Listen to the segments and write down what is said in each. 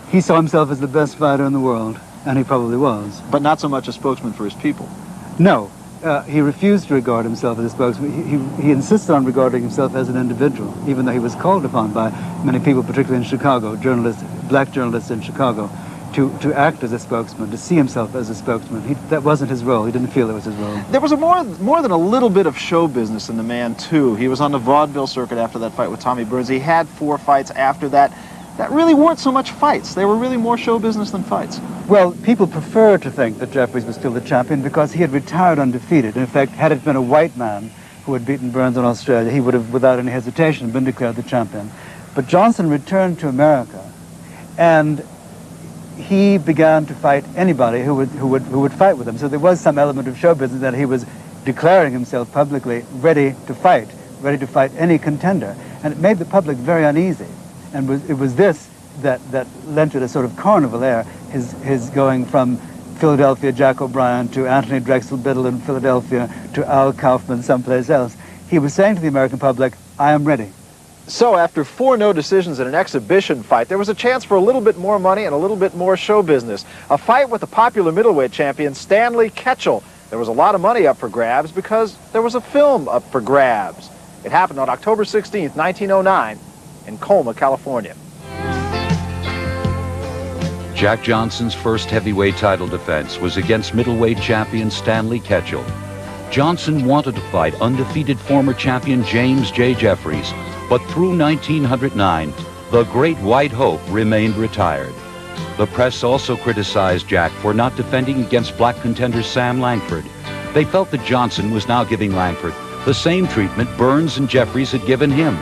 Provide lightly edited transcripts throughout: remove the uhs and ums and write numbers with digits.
He saw himself as the best fighter in the world, and he probably was. But not so much a spokesman for his people. No. He refused to regard himself as a spokesman. He insisted on regarding himself as an individual, even though he was called upon by many people, particularly in Chicago, black journalists in Chicago, to act as a spokesman, to see himself as a spokesman. That wasn't his role. He didn't feel it was his role. There was more than a little bit of show business in the man, too. He was on the vaudeville circuit after that fight with Tommy Burns. He had 4 fights after that. That really weren't so much fights. They were really more show business than fights. Well, people prefer to think that Jeffries was still the champion because he had retired undefeated. In fact, had it been a white man who had beaten Burns in Australia, he would have, without any hesitation, been declared the champion. But Johnson returned to America, and he began to fight anybody who would fight with him. So there was some element of show business that he was declaring himself publicly ready to fight any contender. And it made the public very uneasy. And it was this that lent it a sort of carnival air, his going from Philadelphia Jack O'Brien to Anthony Drexel Biddle in Philadelphia to Al Kaufman someplace else. He was saying to the American public, I am ready. So after 4 no decisions in an exhibition fight, there was a chance for a little bit more money and a little bit more show business. A fight with the popular middleweight champion Stanley Ketchel. There was a lot of money up for grabs because there was a film up for grabs. It happened on October 16th, 1909 in Colma, California. Jack Johnson's first heavyweight title defense was against middleweight champion Stanley Ketchel. Johnson wanted to fight undefeated former champion James J. Jeffries, but through 1909, the Great White Hope remained retired. The press also criticized Jack for not defending against black contender Sam Langford. They felt that Johnson was now giving Langford the same treatment Burns and Jeffries had given him.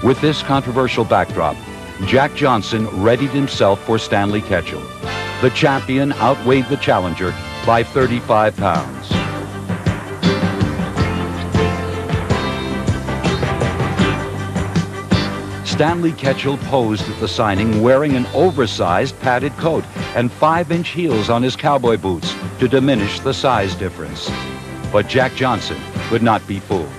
With this controversial backdrop, Jack Johnson readied himself for Stanley Ketchel. The champion outweighed the challenger by 35 pounds. Stanley Ketchel posed at the signing wearing an oversized padded coat and 5-inch heels on his cowboy boots to diminish the size difference. But Jack Johnson could not be fooled.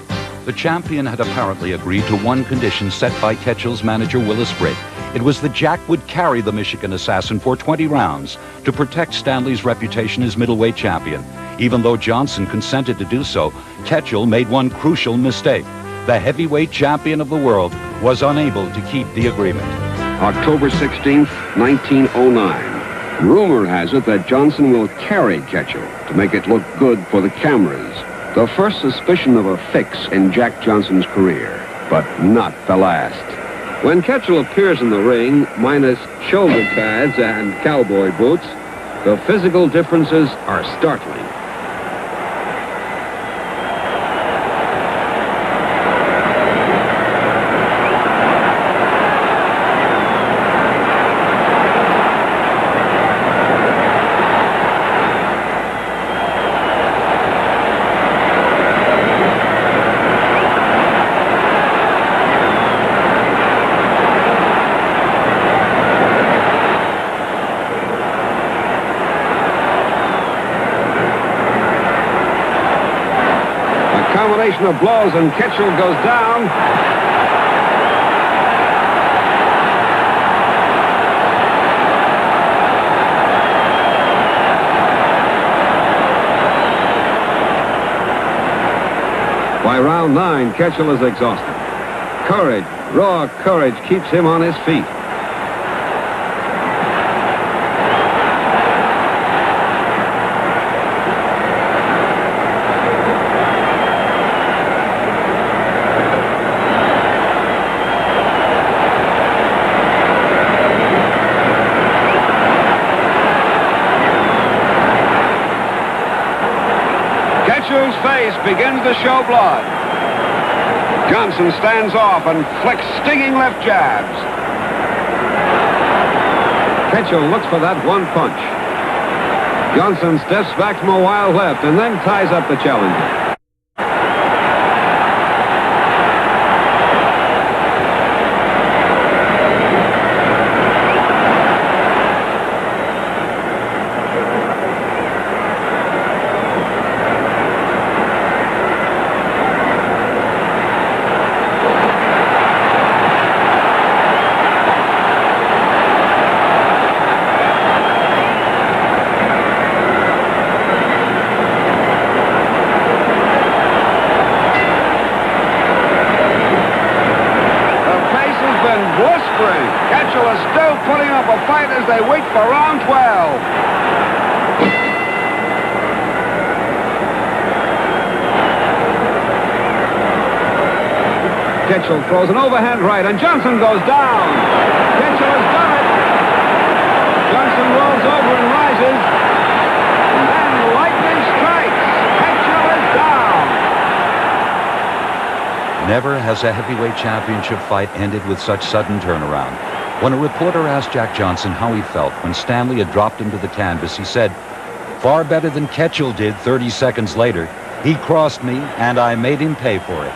The champion had apparently agreed to one condition set by Ketchel's manager Willis Britt. It was that Jack would carry the Michigan Assassin for 20 rounds to protect Stanley's reputation as middleweight champion. Even though Johnson consented to do so, Ketchel made one crucial mistake. The heavyweight champion of the world was unable to keep the agreement. October 16th, 1909. Rumor has it that Johnson will carry Ketchel to make it look good for the cameras. The first suspicion of a fix in Jack Johnson's career, but not the last. When Ketchel appears in the ring, minus shoulder pads and cowboy boots, the physical differences are startling. Combination of blows, and Ketchel goes down. By round 9, Ketchel is exhausted. Courage, raw courage, keeps him on his feet. Ketchel's face begins to show blood. Johnson stands off and flicks stinging left jabs. Ketchel looks for that one punch. Johnson steps back from a wild left and then ties up the challenger. Ketchel is still putting up a fight as they wait for round 12. Ketchel throws an overhand right, and Johnson goes down. Ketchel has done it. Johnson rolls over and rises. And then lightning strikes. Ketchel is down. Never has a heavyweight championship fight ended with such sudden turnaround. When a reporter asked Jack Johnson how he felt when Stanley had dropped him to the canvas, he said, "Far better than Ketchel did 30 seconds later. He crossed me, and I made him pay for it."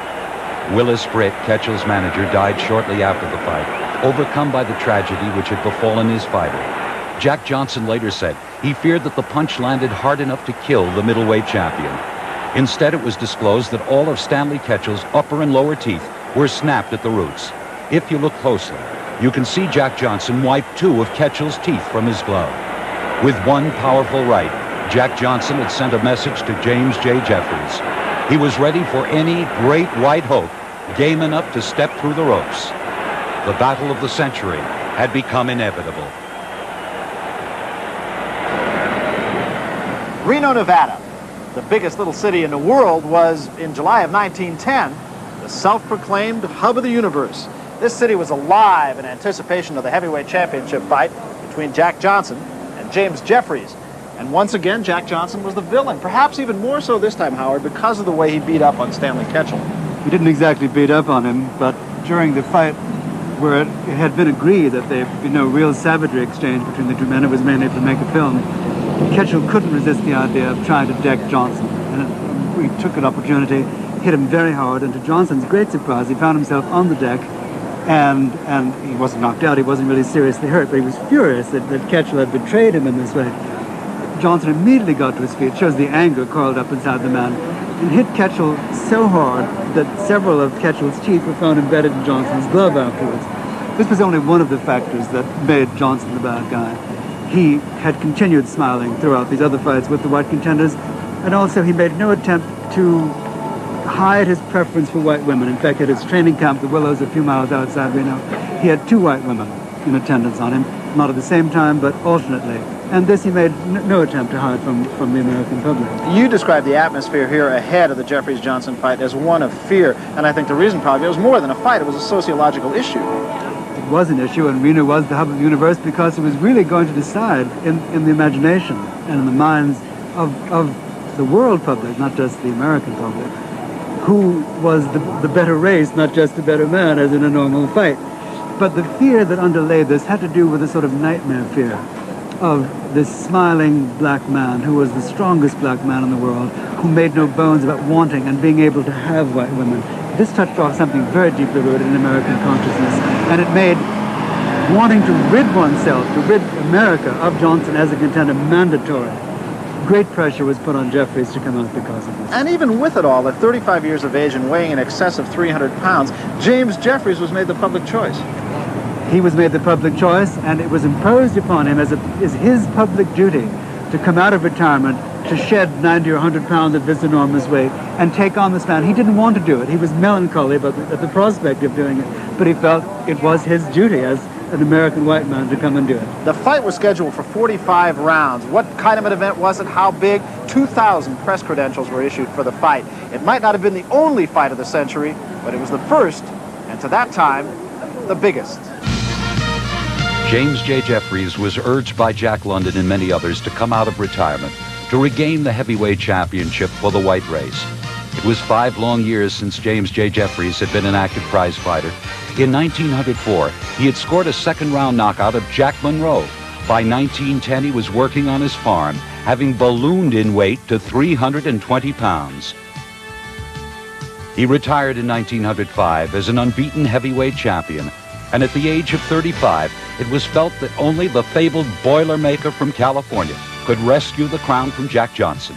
Willis Britt, Ketchel's manager, died shortly after the fight, overcome by the tragedy which had befallen his fighter. Jack Johnson later said he feared that the punch landed hard enough to kill the middleweight champion. Instead, it was disclosed that all of Stanley Ketchel's upper and lower teeth were snapped at the roots. If you look closely, you can see Jack Johnson wipe 2 of Ketchel's teeth from his glove. With one powerful right, Jack Johnson had sent a message to James J. Jeffries. He was ready for any great white hope, game enough to step through the ropes. The battle of the century had become inevitable. Reno, Nevada, the biggest little city in the world, was, in July of 1910, the self-proclaimed hub of the universe. This city was alive in anticipation of the heavyweight championship fight between Jack Johnson and James Jeffries. And once again, Jack Johnson was the villain, perhaps even more so this time, Howard, because of the way he beat up on Stanley Ketchel. He didn't exactly beat up on him, but during the fight, where it had been agreed that there would be no real savagery exchange between the two men, it was mainly to make a film, Ketchel couldn't resist the idea of trying to deck Johnson. And we took an opportunity, hit him very hard, and to Johnson's great surprise, he found himself on the deck, and he wasn't knocked out, he wasn't really seriously hurt, but he was furious that Ketchel had betrayed him in this way. Johnson immediately got to his feet, shows the anger coiled up inside the man, and hit Ketchel so hard that several of Ketchel's teeth were found embedded in Johnson's glove afterwards. This was only one of the factors that made Johnson the bad guy. He had continued smiling throughout these other fights with the white contenders, and also he made no attempt to hide his preference for white women. In fact, at his training camp, the Willows, a few miles outside Reno, he had 2 white women in attendance on him, not at the same time, but alternately. And this he made no attempt to hide from the American public. You described the atmosphere here ahead of the Jeffries-Johnson fight as one of fear, and I think the reason probably it was more than a fight, it was a sociological issue. It was an issue, and Reno was the hub of the universe because it was really going to decide in the imagination and in the minds of the world public, not just the American public, who was the better race, not just the better man, as in a normal fight. But the fear that underlay this had to do with a sort of nightmare fear of this smiling black man who was the strongest black man in the world, who made no bones about wanting and being able to have white women. This touched off something very deeply rooted in American consciousness, and it made wanting to rid oneself, to rid America of Johnson as a contender mandatory. Great pressure was put on Jeffries to come out because of this. And even with it all, at 35 years of age and weighing in excess of 300 pounds, James Jeffries was made the public choice. He was made the public choice, and it was imposed upon him as his public duty to come out of retirement, to shed 90 or 100 pounds of this enormous weight, and take on this man. He didn't want to do it. He was melancholy about the prospect of doing it, but he felt it was his duty as an American white man to come and do it. The fight was scheduled for 45 rounds. What kind of an event was it? How big? 2,000 press credentials were issued for the fight. It might not have been the only fight of the century, but it was the first, and to that time, the biggest. James J. Jeffries was urged by Jack London and many others to come out of retirement to regain the heavyweight championship for the white race. It was 5 long years since James J. Jeffries had been an active prize fighter. In 1904, he had scored a second-round knockout of Jack Monroe. By 1910, he was working on his farm, having ballooned in weight to 320 pounds. He retired in 1905 as an unbeaten heavyweight champion, and at the age of 35, it was felt that only the fabled Boilermaker from California could rescue the crown from Jack Johnson.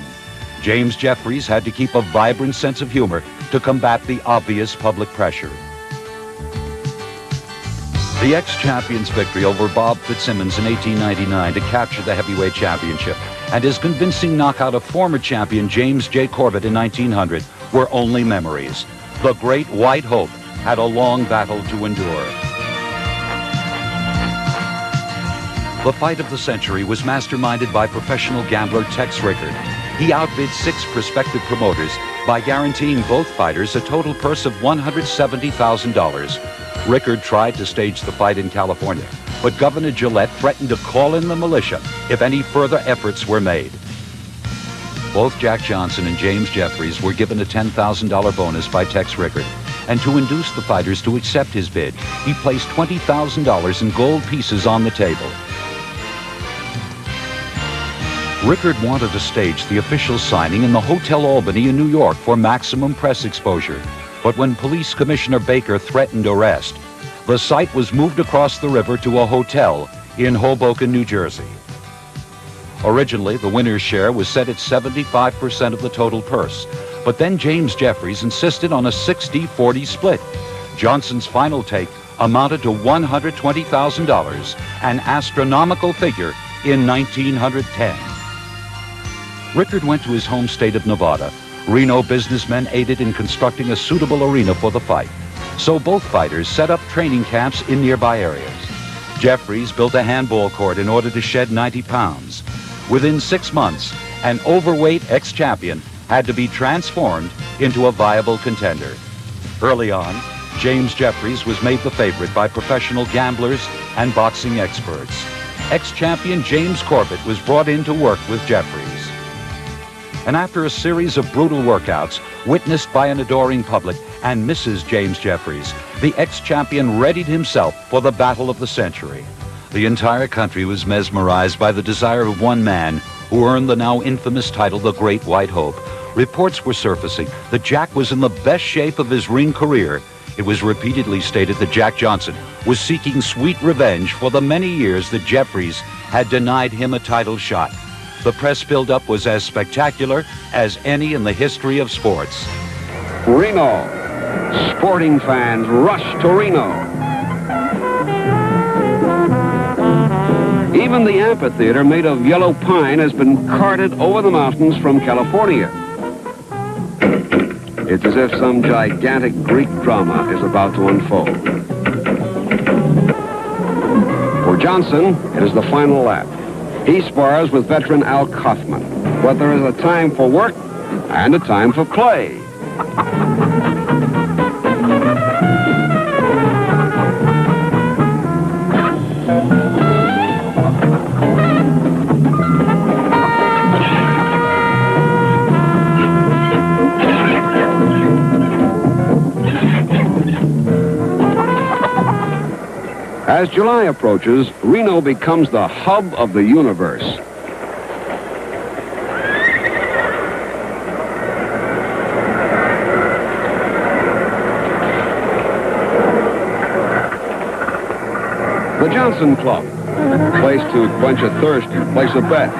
James Jeffries had to keep a vibrant sense of humor to combat the obvious public pressure. The ex-champion's victory over Bob Fitzsimmons in 1899 to capture the heavyweight championship and his convincing knockout of former champion James J. Corbett in 1900 were only memories. The great white hope had a long battle to endure. The fight of the century was masterminded by professional gambler Tex Rickard. He outbid 6 prospective promoters by guaranteeing both fighters a total purse of $170,000. Rickard tried to stage the fight in California, but Governor Gillette threatened to call in the militia if any further efforts were made. Both Jack Johnson and James Jeffries were given a $10,000 bonus by Tex Rickard, and to induce the fighters to accept his bid, he placed $20,000 in gold pieces on the table. Rickard wanted to stage the official signing in the Hotel Albany in New York for maximum press exposure. But when Police Commissioner Baker threatened arrest, the site was moved across the river to a hotel in Hoboken, New Jersey. Originally, the winner's share was set at 75% of the total purse, but then James Jeffries insisted on a 60-40 split. Johnson's final take amounted to $120,000, an astronomical figure in 1910. Rickard went to his home state of Nevada. Reno businessmen aided in constructing a suitable arena for the fight. So both fighters set up training camps in nearby areas. Jeffries built a handball court in order to shed 90 pounds. Within 6 months, an overweight ex-champion had to be transformed into a viable contender. Early on, James Jeffries was made the favorite by professional gamblers and boxing experts. Ex-champion James Corbett was brought in to work with Jeffries. And after a series of brutal workouts, witnessed by an adoring public and Mrs. James Jeffries, the ex-champion readied himself for the battle of the century. The entire country was mesmerized by the desire of one man who earned the now infamous title, the Great White Hope. Reports were surfacing that Jack was in the best shape of his ring career. It was repeatedly stated that Jack Johnson was seeking sweet revenge for the many years that Jeffries had denied him a title shot. The press build-up was as spectacular as any in the history of sports. Reno. Sporting fans rush to Reno. Even the amphitheater made of yellow pine has been carted over the mountains from California. It's as if some gigantic Greek drama is about to unfold. For Johnson, it is the final lap. He spars with veteran Al Kaufman, but there is a time for work and a time for play. As July approaches, Reno becomes the hub of the universe. The Johnson Club, place to quench a thirst, place a bet.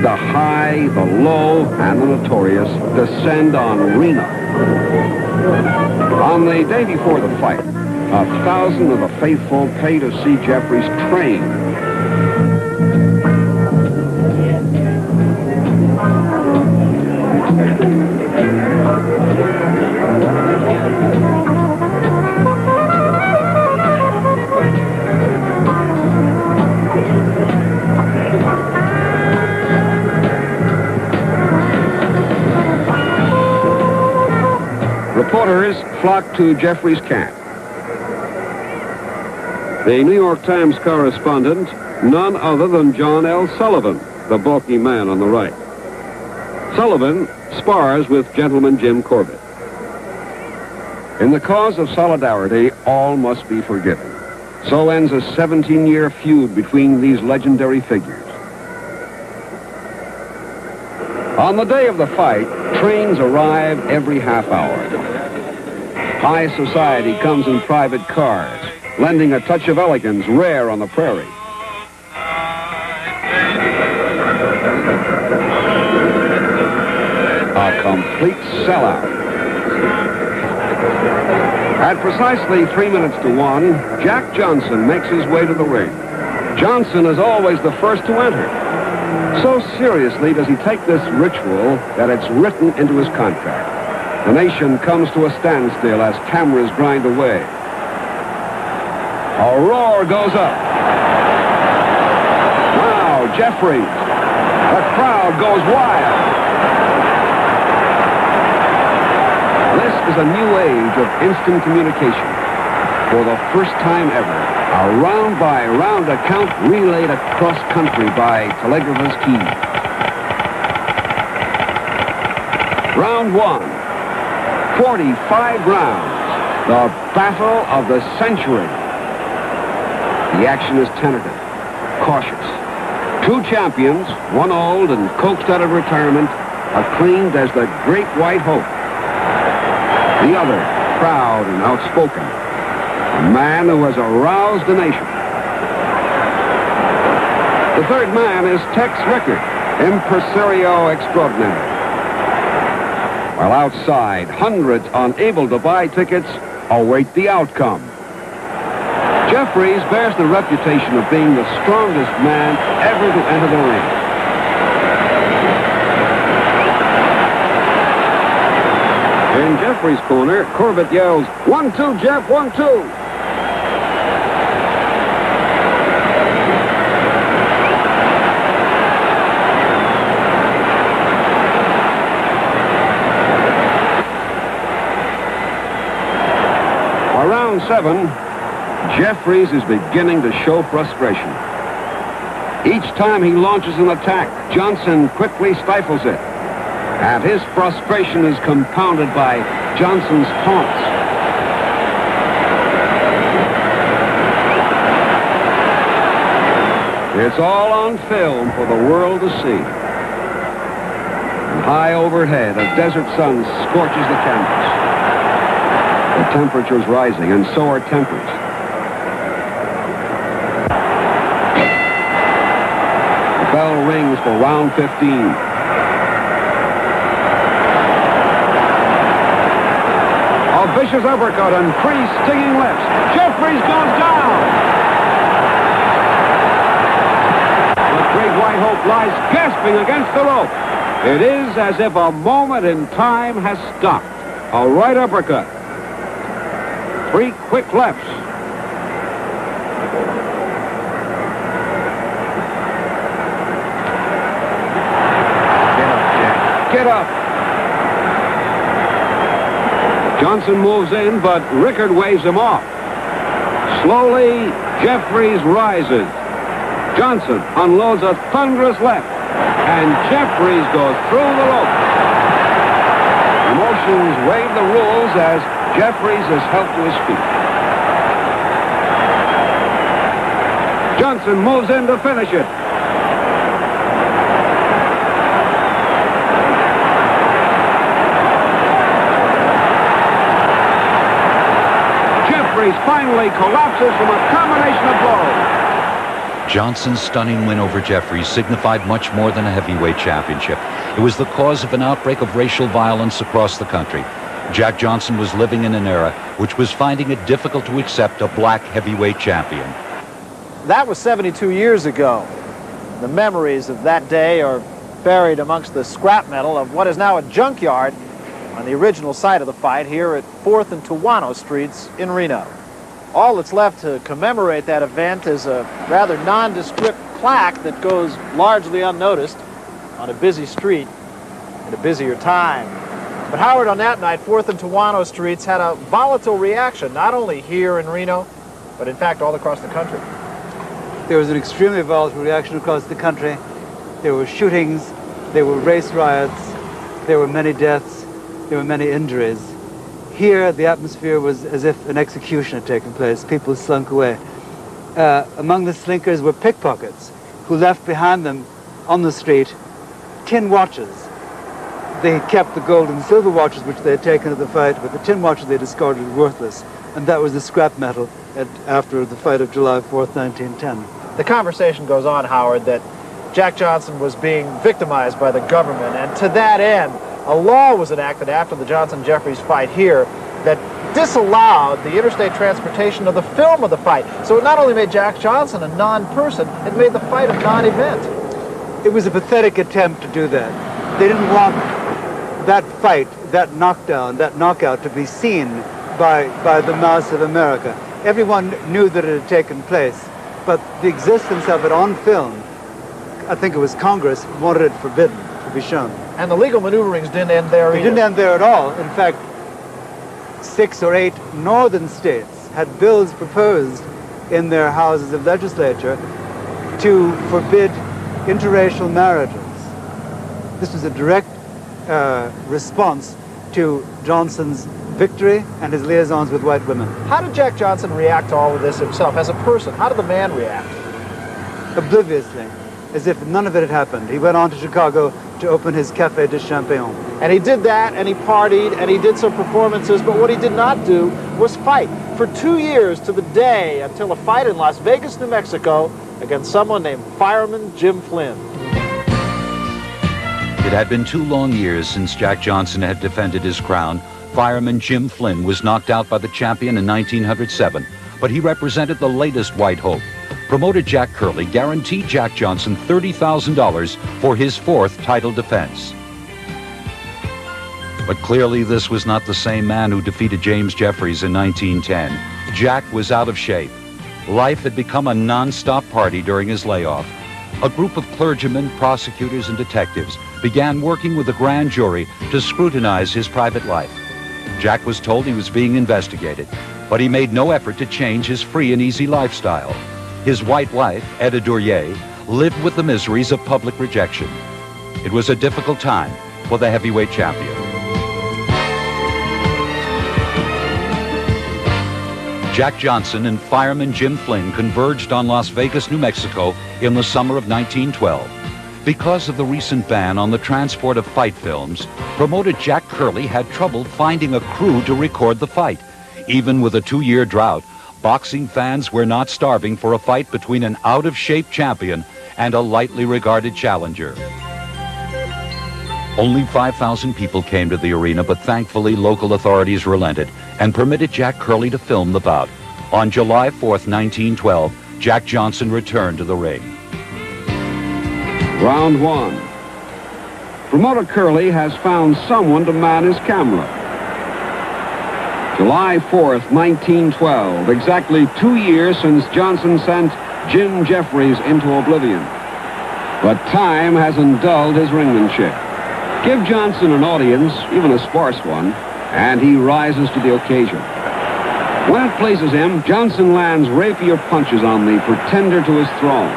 The high, the low, and the notorious descend on Reno. On the day before the fight, 1,000 of the faithful pay to see Jeffries train. Reporters flocked to Jeffries' camp. The New York Times correspondent, none other than John L. Sullivan, the bulky man on the right. Sullivan spars with gentleman Jim Corbett. In the cause of solidarity, all must be forgiven. So ends a 17-year feud between these legendary figures. On the day of the fight, trains arrive every half hour. High society comes in private cars, lending a touch of elegance rare on the prairie. A complete sellout. At precisely 3 minutes to 1, Jack Johnson makes his way to the ring. Johnson is always the first to enter. So seriously does he take this ritual that it's written into his contract. The nation comes to a standstill as cameras grind away. A roar goes up. Now, Jeffries. The crowd goes wild. This is a new age of instant communication. For the first time ever, a round-by-round account relayed across country by telegrapher's key. Round 1. 45 rounds. The battle of the century. The action is tentative, cautious. Two champions, one old and coaxed out of retirement, acclaimed as the Great White Hope. The other, proud and outspoken, a man who has aroused the nation. The third man is Tex Rickard, impresario extraordinaire. While outside, hundreds unable to buy tickets await the outcome. Jeffries bears the reputation of being the strongest man ever to enter the ring. In Jeffries' corner, Corbett yells, 1-2, Jeff, 1-2. For round 7, Jeffries is beginning to show frustration. Each time he launches an attack, Johnson quickly stifles it. And his frustration is compounded by Johnson's taunts. It's all on film for the world to see. And high overhead, a desert sun scorches the canvas. The temperature's rising, and so are tempers. The bell rings for round 15. A vicious uppercut and 3 stinging lefts. Jeffries goes down. The Great White Hope lies gasping against the rope. It is as if a moment in time has stopped. A right uppercut. 3 quick lefts. Get up, Jack. Get up. Johnson moves in, but Rickard waves him off. Slowly, Jeffries rises. Johnson unloads a thunderous left, and Jeffries goes through the rope. Emotions waive the rules as Jeffries is helped to his feet. Johnson moves in to finish it. Jeffries finally collapses from a combination of blows. Johnson's stunning win over Jeffries signified much more than a heavyweight championship. It was the cause of an outbreak of racial violence across the country. Jack Johnson was living in an era which was finding it difficult to accept a black heavyweight champion. That was 72 years ago. The memories of that day are buried amongst the scrap metal of what is now a junkyard on the original site of the fight here at 4th and Tawano Streets in Reno. All that's left to commemorate that event is a rather nondescript plaque that goes largely unnoticed on a busy street at a busier time. But Howard, on that night, 4th and Tawano Streets had a volatile reaction, not only here in Reno, but in fact all across the country. There was an extremely volatile reaction across the country. There were shootings, there were race riots, there were many deaths, there were many injuries. Here, the atmosphere was as if an execution had taken place. People slunk away. Among the slinkers were pickpockets who left behind them on the street tin watches. They kept the gold and silver watches which they had taken at the fight, but the tin watches they discarded were worthless. And that was the scrap metal after the fight of July 4th, 1910. The conversation goes on, Howard, that Jack Johnson was being victimized by the government, and to that end, a law was enacted after the Johnson-Jeffries fight here that disallowed the interstate transportation of the film of the fight. So it not only made Jack Johnson a non-person, it made the fight a non-event. It was a pathetic attempt to do that. They didn't want that fight, that knockdown, that knockout to be seen by the mass of America. Everyone knew that it had taken place, but the existence of it on film, I think it was Congress, wanted it forbidden to be shown. And the legal maneuverings didn't end there either. It didn't end there at all. In fact, 6 or 8 northern states had bills proposed in their houses of legislature to forbid interracial marriages. This was a direct response to Johnson's victory and his liaisons with white women. How did Jack Johnson react to all of this himself as a person? How did the man react? Obliviously, as if none of it had happened. He went on to Chicago to open his Café de Champion. And he did that, and he partied, and he did some performances, but what he did not do was fight. For 2 years to the day, until a fight in Las Vegas, New Mexico, against someone named Fireman Jim Flynn. It had been 2 long years since Jack Johnson had defended his crown. Fireman Jim Flynn was knocked out by the champion in 1907, but he represented the latest white hope. Promoter Jack Curley guaranteed Jack Johnson $30,000 for his 4th title defense. But clearly this was not the same man who defeated James Jeffries in 1910. Jack was out of shape. Life had become a non-stop party during his layoff. A group of clergymen, prosecutors, and detectives began working with the grand jury to scrutinize his private life. Jack was told he was being investigated, but he made no effort to change his free and easy lifestyle. His white wife, Etta Duryea, lived with the miseries of public rejection. It was a difficult time for the heavyweight champion. Jack Johnson and Fireman Jim Flynn converged on Las Vegas, New Mexico in the summer of 1912. Because of the recent ban on the transport of fight films, promoter Jack Curley had trouble finding a crew to record the fight. Even with a 2-year drought, boxing fans were not starving for a fight between an out-of-shape champion and a lightly regarded challenger. Only 5,000 people came to the arena, but thankfully local authorities relented and permitted Jack Curley to film the bout. On July 4th, 1912, Jack Johnson returned to the ring. Round 1. Promoter Curley has found someone to man his camera. July 4th, 1912, exactly 2 years since Johnson sent Jim Jeffries into oblivion. But time hasn't dulled his ringmanship. Give Johnson an audience, even a sparse one, and he rises to the occasion. When it pleases him, Johnson lands rapier punches on the pretender to his throne.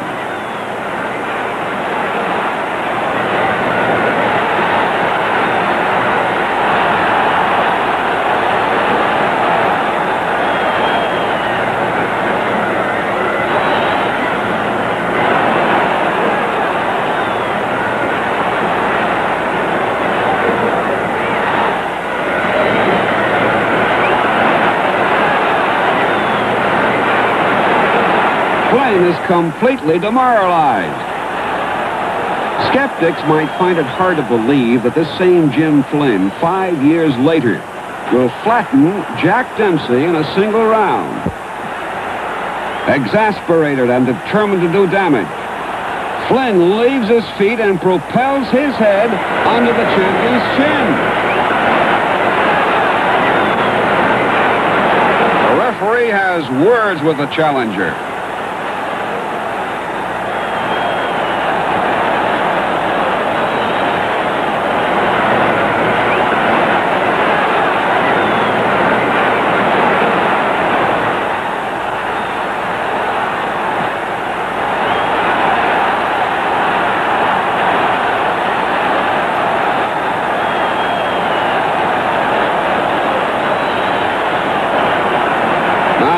Is completely demoralized. Skeptics might find it hard to believe that this same Jim Flynn, 5 years later, will flatten Jack Dempsey in a single round. Exasperated and determined to do damage, Flynn leaves his feet and propels his head under the champion's chin. The referee has words with the challenger.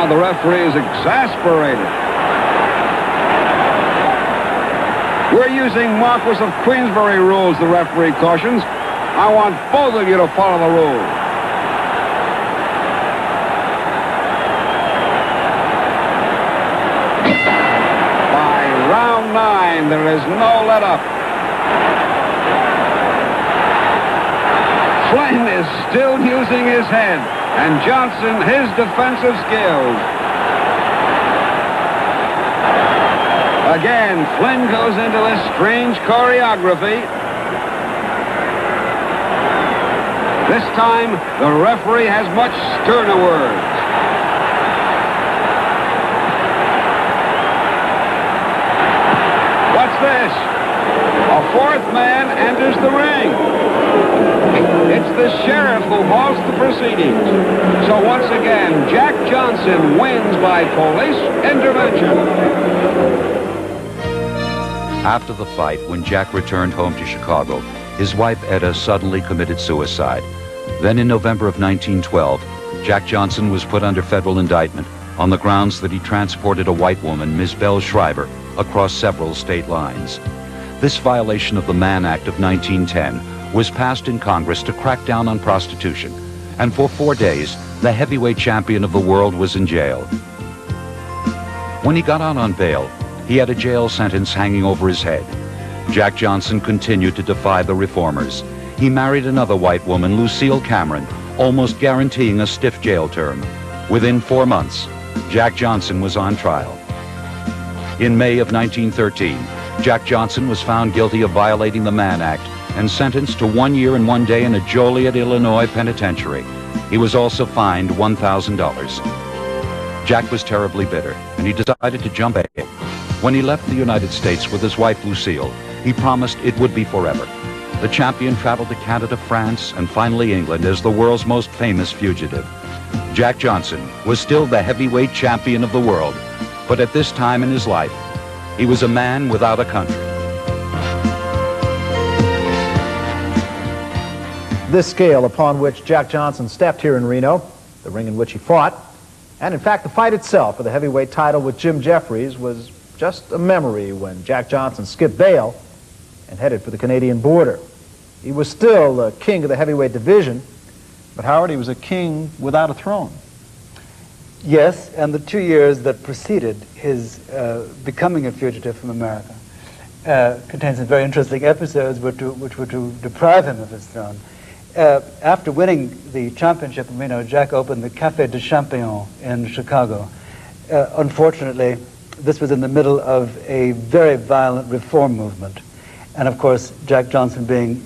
The referee is exasperated. We're using Marquis of Queensberry rules, the referee cautions. I want both of you to follow the rules. By round 9, there is no let-up. Flynn is still using his head, and Johnson his defensive skills. Again, Flynn goes into this strange choreography. This time, the referee has much sterner words. What's this? A fourth man enters the ring. It's the sheriff who halts the proceedings. So once again, Jack Johnson wins by police intervention. After the fight, when Jack returned home to Chicago, his wife Etta suddenly committed suicide. Then in November of 1912, Jack Johnson was put under federal indictment on the grounds that he transported a white woman, Miss Belle Schreiber, across several state lines. This violation of the Mann Act of 1910 was passed in Congress to crack down on prostitution, and for 4 days, the heavyweight champion of the world was in jail. When he got out on bail, he had a jail sentence hanging over his head. Jack Johnson continued to defy the reformers. He married another white woman, Lucille Cameron, almost guaranteeing a stiff jail term. Within 4 months, Jack Johnson was on trial. In May of 1913, Jack Johnson was found guilty of violating the Mann Act and sentenced to 1 year and 1 day in a Joliet, Illinois penitentiary. He was also fined $1,000. Jack was terribly bitter, and he decided to jump ahead. When he left the United States with his wife Lucille, he promised it would be forever. The champion traveled to Canada, France, and finally England as the world's most famous fugitive. Jack Johnson was still the heavyweight champion of the world, but at this time in his life, he was a man without a country. This scale upon which Jack Johnson stepped here in Reno, the ring in which he fought, and in fact the fight itself for the heavyweight title with Jim Jeffries was just a memory when Jack Johnson skipped bail and headed for the Canadian border. He was still the king of the heavyweight division, but Howard, he was a king without a throne. Yes, and the 2 years that preceded his becoming a fugitive from America contains some very interesting episodes which were to deprive him of his throne. After winning the championship in Reno, Jack opened the Café de Champion in Chicago. Unfortunately, this was in the middle of a very violent reform movement. And of course, Jack Johnson being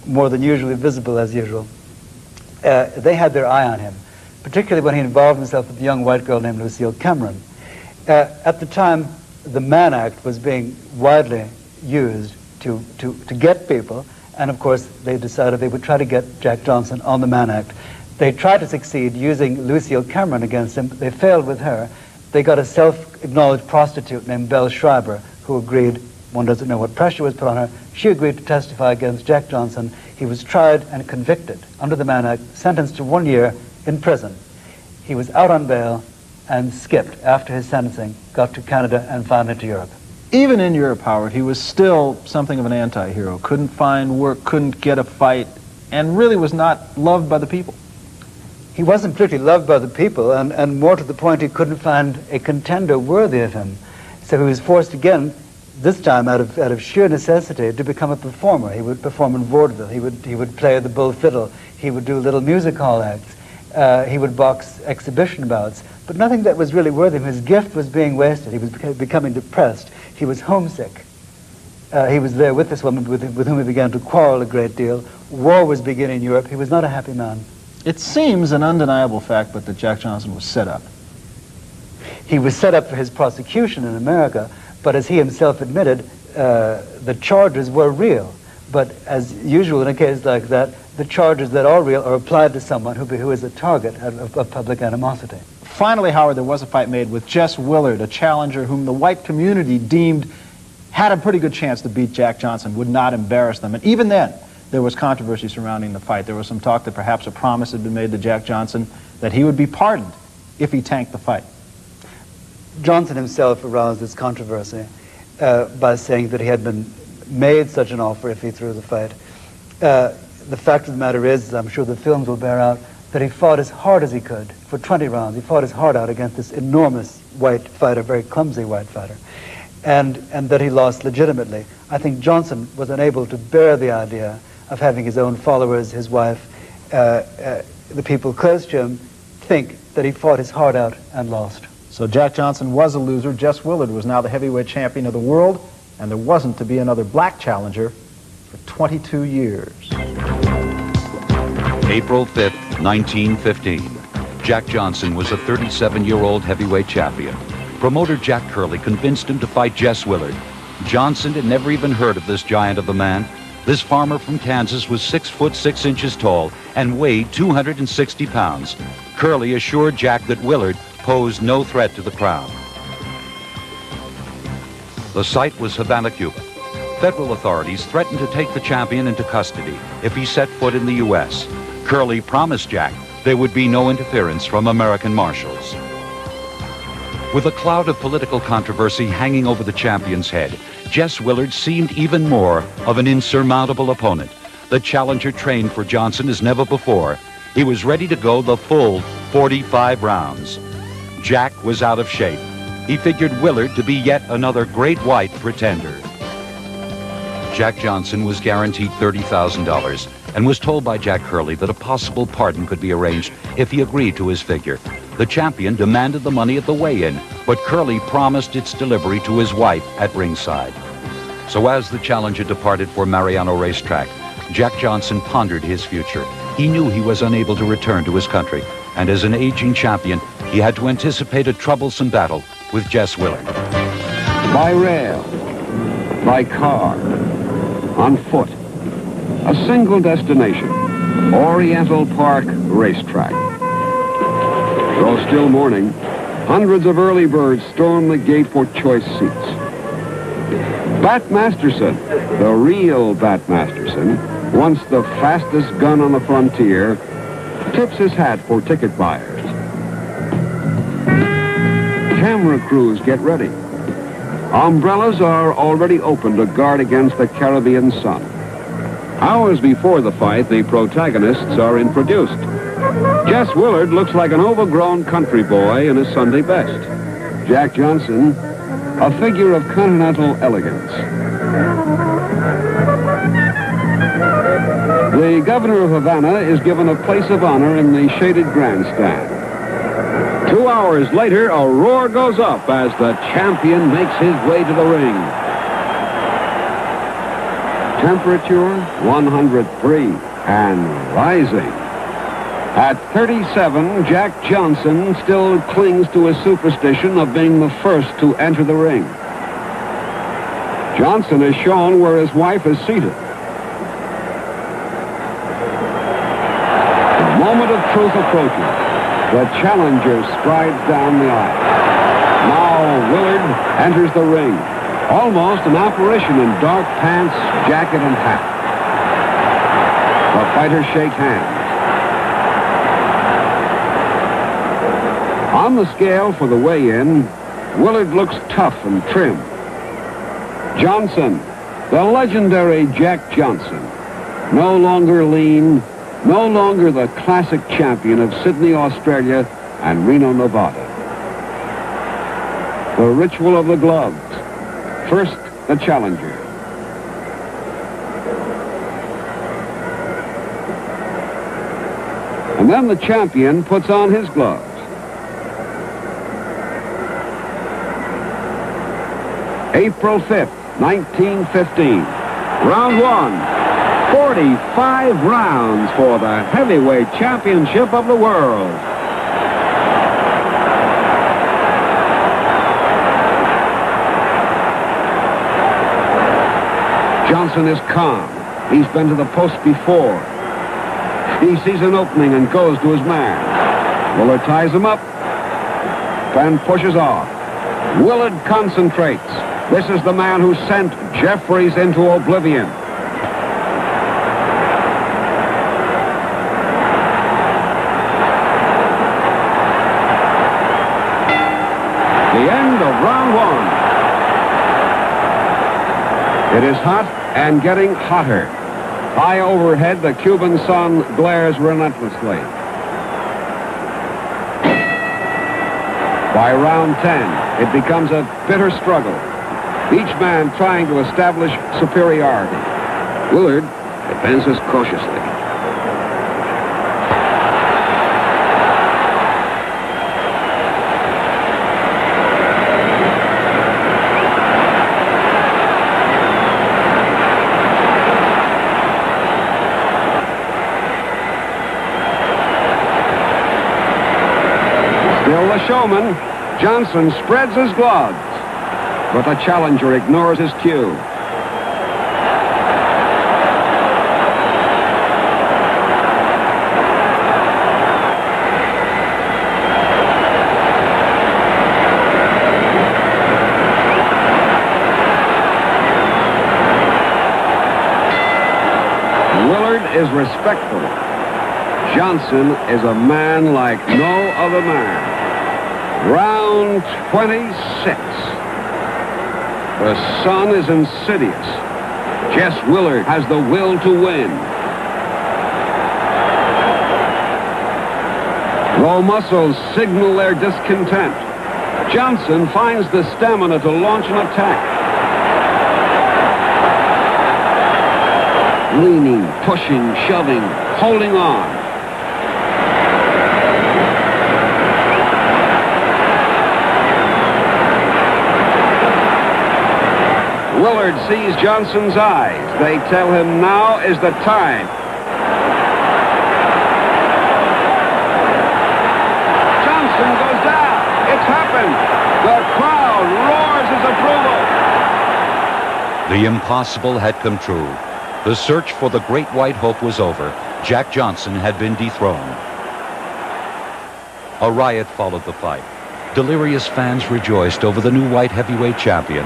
more than usually visible as usual, they had their eye on him, particularly when he involved himself with a young white girl named Lucille Cameron. At the time, the Mann Act was being widely used to get people, and of course they decided they would try to get Jack Johnson on the Mann Act. They tried to succeed using Lucille Cameron against him. They failed with her. They got a self-acknowledged prostitute named Belle Schreiber who agreed. One doesn't know what pressure was put on her. She agreed to testify against Jack Johnson. He was tried and convicted under the Mann Act, sentenced to 1 year in prison. He was out on bail and skipped after his sentencing, got to Canada and finally to Europe. Even in Europe, Howard, he was still something of an anti-hero. Couldn't find work, couldn't get a fight, and really was not loved by the people. He wasn't particularly loved by the people, and more to the point, he couldn't find a contender worthy of him. So he was forced again, this time out of sheer necessity, to become a performer. He would perform in vaudeville. He would play the bull fiddle. He would do little music hall acts. He would box exhibition bouts, but nothing that was really worthy of him. His gift was being wasted. He was becoming depressed. He was homesick. He was there with this woman with whom he began to quarrel a great deal. War was beginning in Europe. He was not a happy man. It seems an undeniable fact, but that Jack Johnson was set up. He was set up for his prosecution in America, but as he himself admitted, the charges were real. But as usual in a case like that, the charges that are real are applied to someone who is a target of public animosity. Finally, Howard, there was a fight made with Jess Willard, a challenger whom the white community deemed had a pretty good chance to beat Jack Johnson, would not embarrass them. And even then, there was controversy surrounding the fight. There was some talk that perhaps a promise had been made to Jack Johnson that he would be pardoned if he tanked the fight. Johnson himself aroused this controversy by saying that he had been made such an offer if he threw the fight. The fact of the matter is, I'm sure the films will bear out, that he fought as hard as he could for 20 rounds. He fought his heart out against this enormous white fighter, very clumsy white fighter, and that he lost legitimately. I think Johnson was unable to bear the idea of having his own followers, his wife, the people close to him, think that he fought his heart out and lost. So Jack Johnson was a loser. Jess Willard was now the heavyweight champion of the world, and there wasn't to be another black challenger for 22 years. April 5th, 1915. Jack Johnson was a 37-year-old heavyweight champion. Promoter Jack Curley convinced him to fight Jess Willard. Johnson had never even heard of this giant of a man. This farmer from Kansas was 6 foot 6 inches tall and weighed 260 pounds. Curley assured Jack that Willard posed no threat to the crown. The site was Havana, Cuba. Federal authorities threatened to take the champion into custody if he set foot in the U.S. Curley promised Jack there would be no interference from American marshals. With a cloud of political controversy hanging over the champion's head, Jess Willard seemed even more of an insurmountable opponent. The challenger trained for Johnson as never before. He was ready to go the full 45 rounds. Jack was out of shape. He figured Willard to be yet another great white pretender. Jack Johnson was guaranteed $30,000 and was told by Jack Curley that a possible pardon could be arranged if he agreed to his figure. The champion demanded the money at the weigh-in, but Curley promised its delivery to his wife at ringside. So as the challenger departed for Mariano Racetrack, Jack Johnson pondered his future. He knew he was unable to return to his country, and as an aging champion, he had to anticipate a troublesome battle with Jess Willard. By rail, by car, on foot, a single destination, Oriental Park Racetrack. Though still morning, hundreds of early birds storm the gate for choice seats. Bat Masterson, the real Bat Masterson, once the fastest gun on the frontier, tips his hat for ticket buyers. Camera crews get ready. Umbrellas are already open to guard against the Caribbean sun. Hours before the fight, the protagonists are introduced. Jess Willard looks like an overgrown country boy in his Sunday best. Jack Johnson, a figure of continental elegance. The governor of Havana is given a place of honor in the shaded grandstand. 2 hours later, a roar goes up as the champion makes his way to the ring. Temperature 103 and rising. At 37, Jack Johnson still clings to his superstition of being the first to enter the ring. Johnson is shown where his wife is seated. The moment of truth approaches. The challenger strides down the aisle. Now Willard enters the ring. Almost an apparition in dark pants, jacket, and hat. The fighters shake hands. On the scale for the weigh-in, Willard looks tough and trim. Johnson, the legendary Jack Johnson, no longer lean, no longer the classic champion of Sydney, Australia, and Reno, Nevada. The ritual of the gloves. First, the challenger. And then the champion puts on his gloves. April 5th, 1915. Round one. 45 rounds for the heavyweight championship of the world. Johnson is calm. He's been to the post before. He sees an opening and goes to his man. Willard ties him up, then pushes off. Willard concentrates. This is the man who sent Jeffries into oblivion. The end of round one. It is hot and getting hotter. High overhead, the Cuban sun glares relentlessly. By round 10, it becomes a bitter struggle. Each man trying to establish superiority. Willard advances cautiously. a showman, Johnson spreads his gloves, but the challenger ignores his cue. Willard is respectful. Johnson is a man like no other man. Round 26. The sun is insidious. Jess Willard has the will to win. Though muscles signal their discontent, Johnson finds the stamina to launch an attack. Leaning, pushing, shoving, holding on. Willard sees Johnson's eyes. They tell him now is the time. Johnson goes down. It's happened. The crowd roars his approval. The impossible had come true. The search for the great white hope was over. Jack Johnson had been dethroned. A riot followed the fight. Delirious fans rejoiced over the new white heavyweight champion.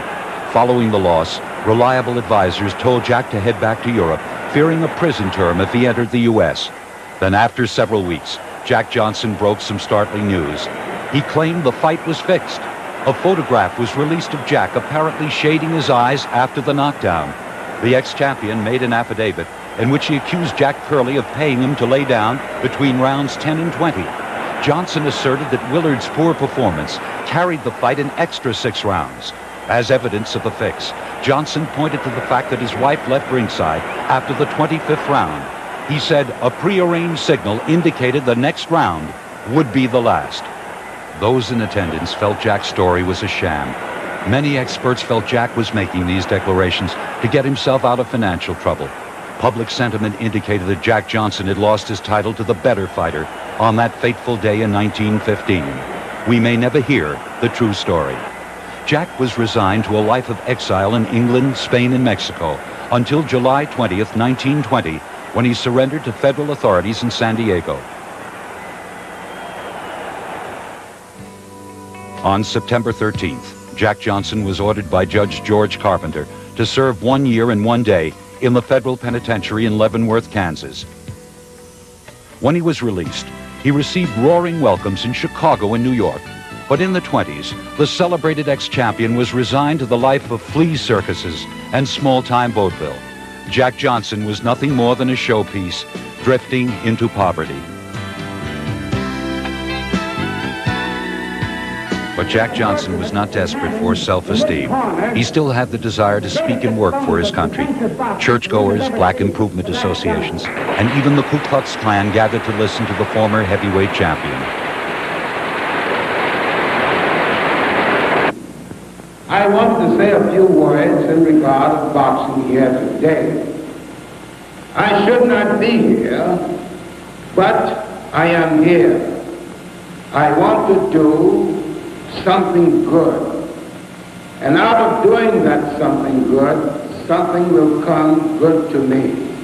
Following the loss, reliable advisors told Jack to head back to Europe, fearing a prison term if he entered the U.S. Then after several weeks, Jack Johnson broke some startling news. He claimed the fight was fixed. A photograph was released of Jack apparently shading his eyes after the knockdown. The ex-champion made an affidavit in which he accused Jack Curley of paying him to lay down between rounds 10 and 20. Johnson asserted that Willard's poor performance carried the fight an extra 6 rounds. As evidence of the fix, Johnson pointed to the fact that his wife left ringside after the 25th round. He said a prearranged signal indicated the next round would be the last. Those in attendance felt Jack's story was a sham. Many experts felt Jack was making these declarations to get himself out of financial trouble. Public sentiment indicated that Jack Johnson had lost his title to the better fighter on that fateful day in 1915. We may never hear the true story. Jack was resigned to a life of exile in England, Spain, and Mexico until July 20th, 1920, when he surrendered to federal authorities in San Diego. On September 13th, Jack Johnson was ordered by Judge George Carpenter to serve 1 year and 1 day in the federal penitentiary in Leavenworth, Kansas. When he was released, he received roaring welcomes in Chicago and New York. But in the 20s, the celebrated ex-champion was resigned to the life of flea circuses and small-time vaudeville. Jack Johnson was nothing more than a showpiece, drifting into poverty. But Jack Johnson was not desperate for self-esteem. He still had the desire to speak and work for his country. Churchgoers, black improvement associations, and even the Ku Klux Klan gathered to listen to the former heavyweight champion. I want to say a few words in regard to boxing here today. I should not be here, but I am here. I want to do something good. And out of doing that something good, something will come good to me.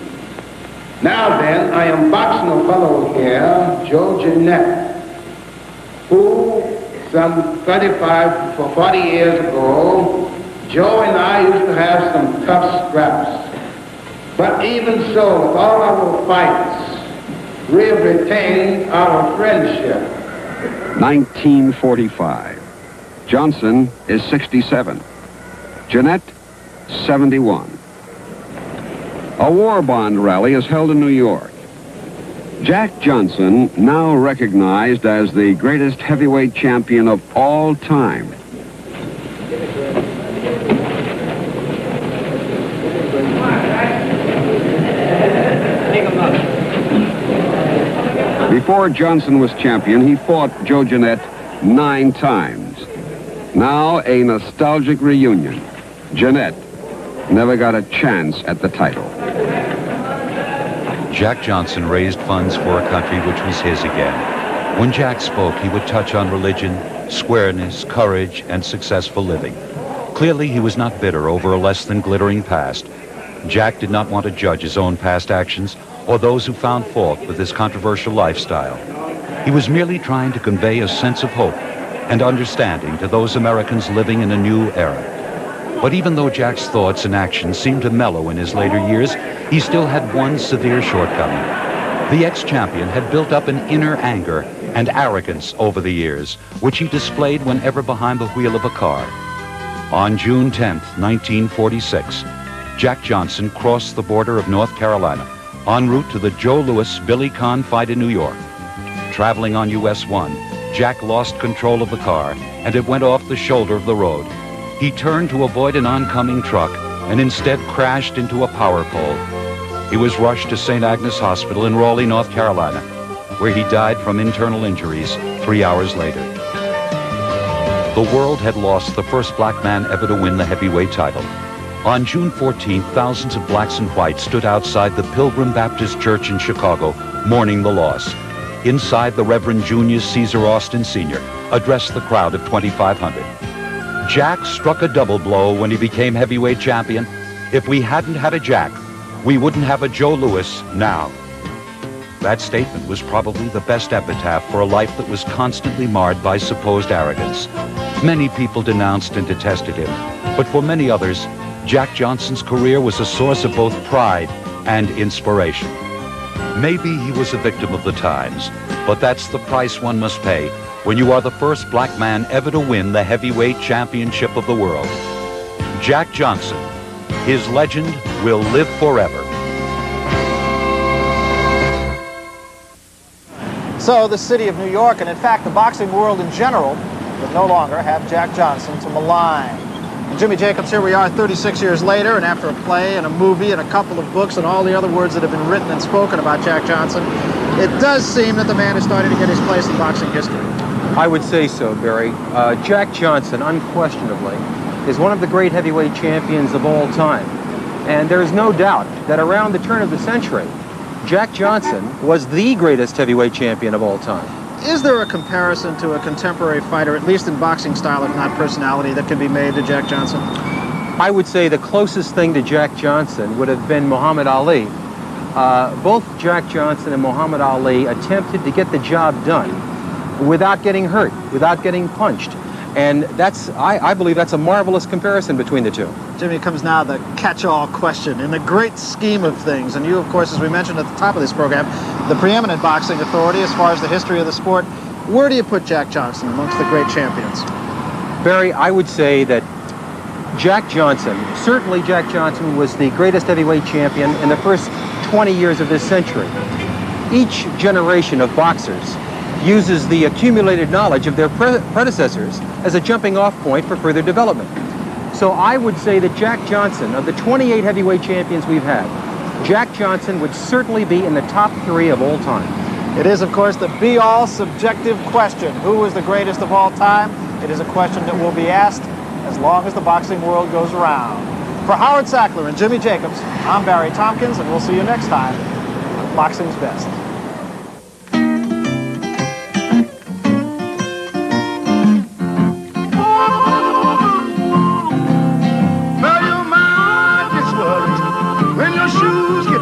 Now then, I am boxing a fellow here, Joe Jeanette, who some 40 years ago, Joe and I used to have some tough scraps. But even so, with all our fights, we have retained our friendship. 1945. Johnson is 67. Jeanette, 71. A war bond rally is held in New York. Jack Johnson, now recognized as the greatest heavyweight champion of all time. Before Johnson was champion, he fought Joe Jeanette 9 times. Now a nostalgic reunion. Jeanette never got a chance at the title. Jack Johnson raised funds for a country which was his again. When Jack spoke, he would touch on religion, squareness, courage, and successful living. Clearly, he was not bitter over a less than glittering past. Jack did not want to judge his own past actions or those who found fault with his controversial lifestyle. He was merely trying to convey a sense of hope and understanding to those Americans living in a new era. But even though Jack's thoughts and actions seemed to mellow in his later years, he still had one severe shortcoming. The ex-champion had built up an inner anger and arrogance over the years, which he displayed whenever behind the wheel of a car. On June 10th, 1946, Jack Johnson crossed the border of North Carolina en route to the Joe Louis-Billy Conn fight in New York. Traveling on US 1, Jack lost control of the car and it went off the shoulder of the road. He turned to avoid an oncoming truck and instead crashed into a power pole. He was rushed to St. Agnes Hospital in Raleigh, North Carolina, where he died from internal injuries 3 hours later. The world had lost the first black man ever to win the heavyweight title. On June 14th, thousands of blacks and whites stood outside the Pilgrim Baptist Church in Chicago, mourning the loss. Inside, the Reverend Junius Caesar Austin Sr. addressed the crowd of 2,500. Jack struck a double blow when he became heavyweight champion. If we hadn't had a Jack, we wouldn't have a Joe Louis now. That statement was probably the best epitaph for a life that was constantly marred by supposed arrogance. Many people denounced and detested him, but for many others, Jack Johnson's career was a source of both pride and inspiration. Maybe he was a victim of the times, but that's the price one must pay when you are the first black man ever to win the heavyweight championship of the world. Jack Johnson, his legend will live forever. So the city of New York, and in fact the boxing world in general, would no longer have Jack Johnson to malign. And Jimmy Jacobs, here we are 36 years later, and after a play and a movie and a couple of books and all the other words that have been written and spoken about Jack Johnson, it does seem that the man is starting to get his place in boxing history. I would say so, Barry. Jack Johnson, unquestionably, is one of the great heavyweight champions of all time. And there is no doubt that around the turn of the century, Jack Johnson was the greatest heavyweight champion of all time. Is there a comparison to a contemporary fighter, at least in boxing style, if not personality, that can be made to Jack Johnson? I would say the closest thing to Jack Johnson would have been Muhammad Ali. Both Jack Johnson and Muhammad Ali attempted to get the job done without getting hurt, without getting punched. And that's, I believe that's a marvelous comparison between the two. Jimmy, comes now the catch-all question. In the great scheme of things, and you, of course, as we mentioned at the top of this program, the preeminent boxing authority as far as the history of the sport, where do you put Jack Johnson amongst the great champions? Barry, I would say that Jack Johnson, certainly Jack Johnson was the greatest heavyweight champion in the first 20 years of this century. Each generation of boxers uses the accumulated knowledge of their predecessors as a jumping off point for further development. So I would say that Jack Johnson, of the 28 heavyweight champions we've had, Jack Johnson would certainly be in the top 3 of all time. It is, of course, the be-all subjective question. Who is the greatest of all time? It is a question that will be asked as long as the boxing world goes around. For Howard Sackler and Jimmy Jacobs, I'm Barry Tompkins, and we'll see you next time on Boxing's Best. Well, your mind gets worried when your shoes get